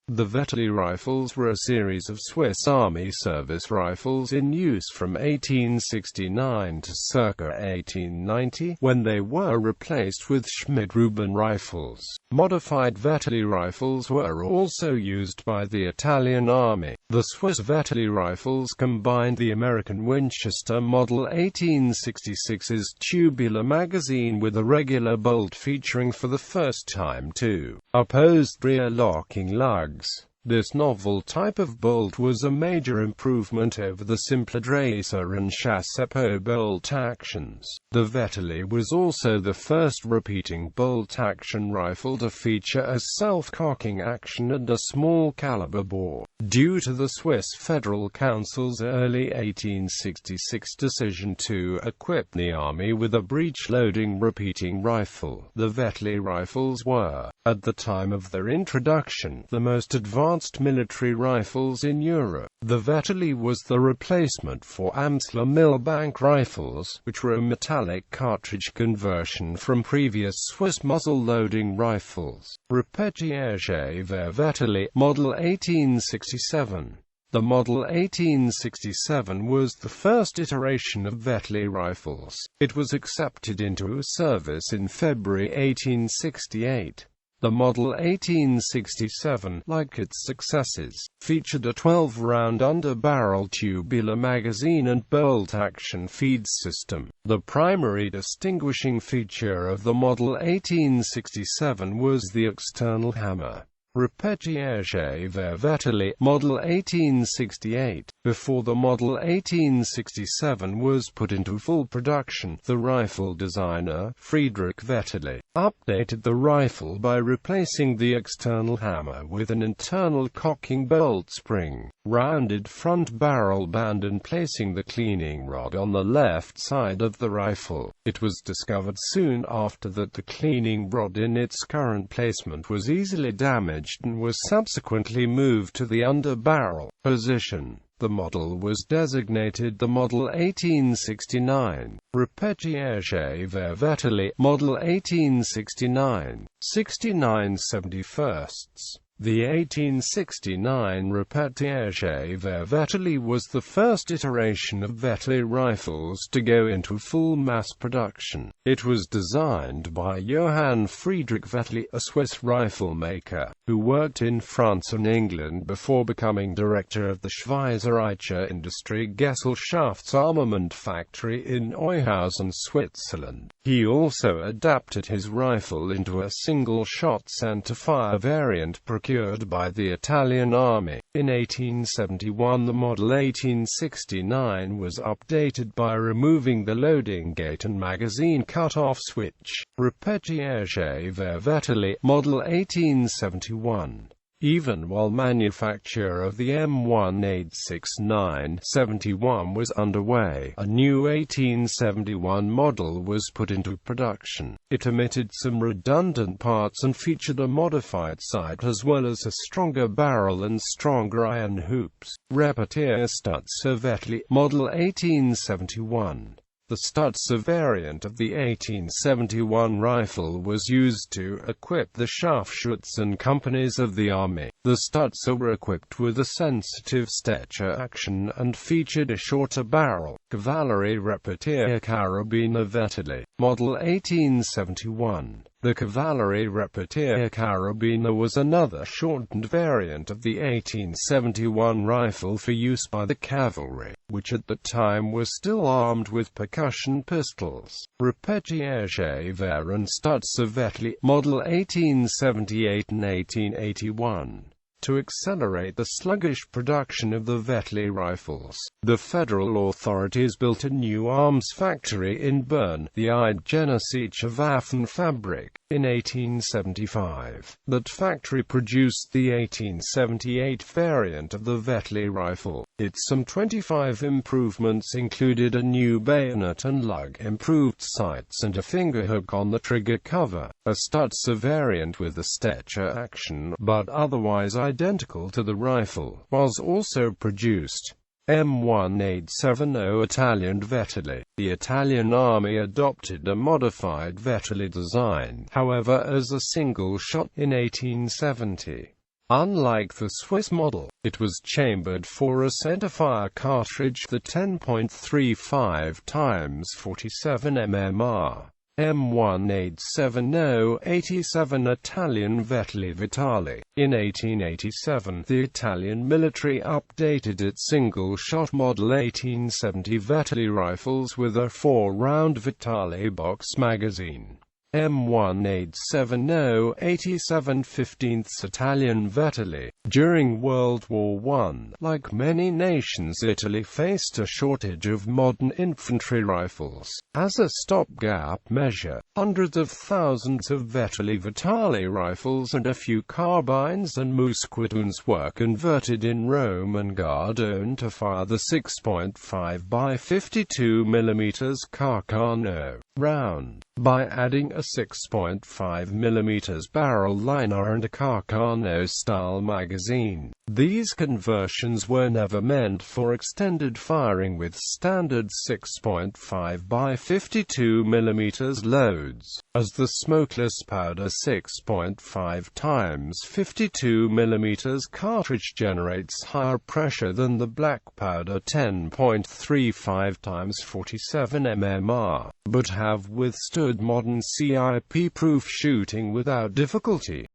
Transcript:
The Vetterli rifles were a series of Swiss Army service rifles in use from 1869 to circa 1890, when they were replaced with Schmidt Rubin rifles. Modified Vetterli rifles were also used by the Italian Army. The Swiss Vetterli rifles combined the American Winchester Model 1866's tubular magazine with a regular bolt featuring for the first time two opposed rear-locking lugs. This novel type of bolt was a major improvement over the simpler Dreyse and Chassepot bolt actions. The Vetterli was also the first repeating bolt-action rifle to feature a self-cocking action and a small-caliber bore. Due to the Swiss Federal Council's early 1866 decision to equip the army with a breech-loading repeating rifle, the Vetterli rifles were, at the time of their introduction, the most advanced military rifles in Europe. The Vetterli was the replacement for Amsler Milbank rifles, which were a metallic cartridge conversion from previous Swiss muzzle-loading rifles. Ripetière Vetterli, Model 1867. The Model 1867 was the first iteration of Vetterli rifles. It was accepted into service in February 1868. The Model 1867, like its successors, featured a 12-round under-barrel tubular magazine and bolt-action feed system. The primary distinguishing feature of the Model 1867 was the external hammer. Ripetière Vetterli, Model 1868. Before the Model 1867 was put into full production, the rifle designer, Friedrich Vetterli, updated the rifle by replacing the external hammer with an internal cocking bolt spring, rounded front barrel band and placing the cleaning rod on the left side of the rifle. It was discovered soon after that the cleaning rod in its current placement was easily damaged and was subsequently moved to the under-barrel position. The model was designated the Model 1869. Ripetière Vetterli, Model 1869. 69/71. The 1869 Ripetière Vetterli was the first iteration of Vetterli rifles to go into full mass production. It was designed by Johann Friedrich Vetterli, a Swiss rifle maker, who worked in France and England before becoming director of the Schweizerische Industrie Gesellschafts armament factory in Neuhausen, Switzerland. He also adapted his rifle into a single-shot centerfire variant procured by the Italian Army. In 1871 the Model 1869 was updated by removing the loading gate and magazine cut-off switch. Ripetière Vetterli, Model 1871. Even while manufacture of the M1869-71 was underway, a new 1871 model was put into production. It omitted some redundant parts and featured a modified sight as well as a stronger barrel and stronger iron hoops. Ripetière Vetterli, Model 1871. The Stutzer variant of the 1871 rifle was used to equip the Scharfschützen companies of the army. The Stutzer were equipped with a sensitive Stecher action and featured a shorter barrel. Cavalry Ripetière Carabiner Vetterli, Model 1871. The Cavalry Ripetière Carabiner was another shortened variant of the 1871 rifle for use by the cavalry, which at the time was still armed with percussion pistols. Ripetière and Stutzer Vetterli, Model 1878 and 1881. To accelerate the sluggish production of the Vetterli rifles, the federal authorities built a new arms factory in Bern, the Eidgenössische Waffenfabrik, in 1875. That factory produced the 1878 variant of the Vetterli rifle. Its some 25 improvements included a new bayonet and lug, improved sights and a fingerhook on the trigger cover. A Stutzer variant with a Stecher action, but otherwise identical to the rifle, was also produced. M1870 Italian Vetterli. The Italian Army adopted a modified Vetterli design, however, as a single shot in 1870. Unlike the Swiss model, it was chambered for a centerfire cartridge. The 10.35 x 47 mmR M1870-87 Italian Vetterli. In 1887, the Italian military updated its single-shot Model 1870 Vetterli rifles with a 4-round Vetterli box magazine. M1870-87 15th Italian Vetterli. During World War I, like many nations, Italy faced a shortage of modern infantry rifles. As a stopgap measure, hundreds of thousands of Vetterli rifles and a few carbines and mousquetons were converted in Rome and Gardone to fire the 6.5 by 52 mm Carcano round, by adding a 6.5 mm barrel liner and a Carcano-style magazine. These conversions were never meant for extended firing with standard 6.5 by 52 mm loads, as the smokeless powder 6.5 x 52 mm cartridge generates higher pressure than the black powder 10.35 x 47 mmR, but have withstood modern CIP-proof shooting without difficulty.